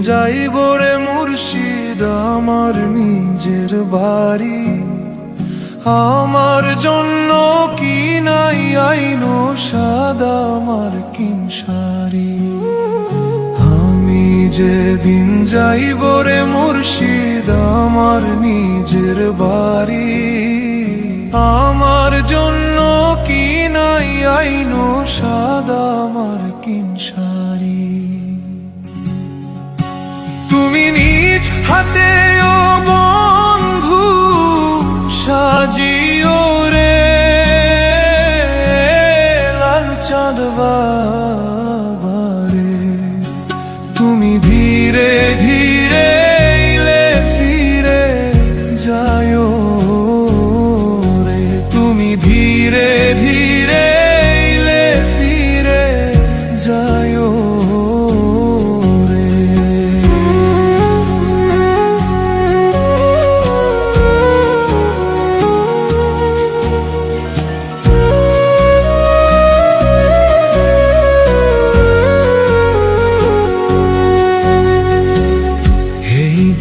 যাইব রে মুর্শিদ আমার নিজের বাড়ি। আমার জন্য কি নাই আইনো সাদা মার্কিন শাড়ি। আমি যেদিন যাইব রে মুর্শিদ আমার নিজের বাড়ি। আমার জন্য কি নাই আইনো সাদা মার্কিন শাড়ি। তুমি নিজ হাতে ও বন্ধু সাজিও রে লাল চাঁদ বাবারে। তুমি ধীরে ধীরে এলে ফিরে যায়ো রে। তুমি ধীরে ধীরে এলে ফিরে যায়ো রে।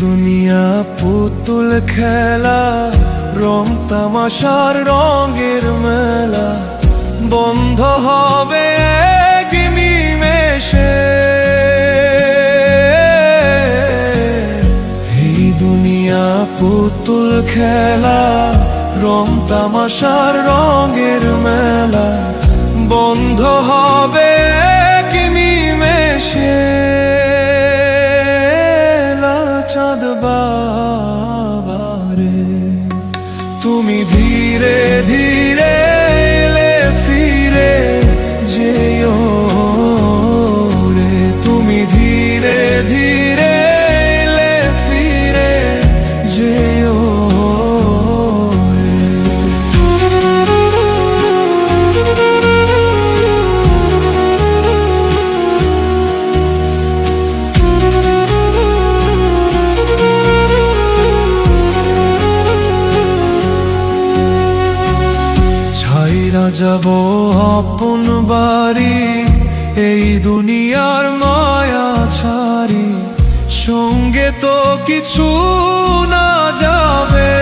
দুনিয়া পুতুল খেলা রং তামাশার রঙের মেলা বন্ধ হবে এক নিমেষে। এই দুনিয়া পুতুল খেলা রং তামাশার রঙের মেলা বন্ধ হবে এক নিমেষে। চাঁদ বাবারে তুমি ধীরে ধীরে এলে ফিরে যেও রে। তুমি ধীরে ধীরে এলে ফিরে যেও রে। যাব আপন বাড়ি এই দুনিয়ার মায়া ছাড়ি। সঙ্গে তো কিছু না যাবে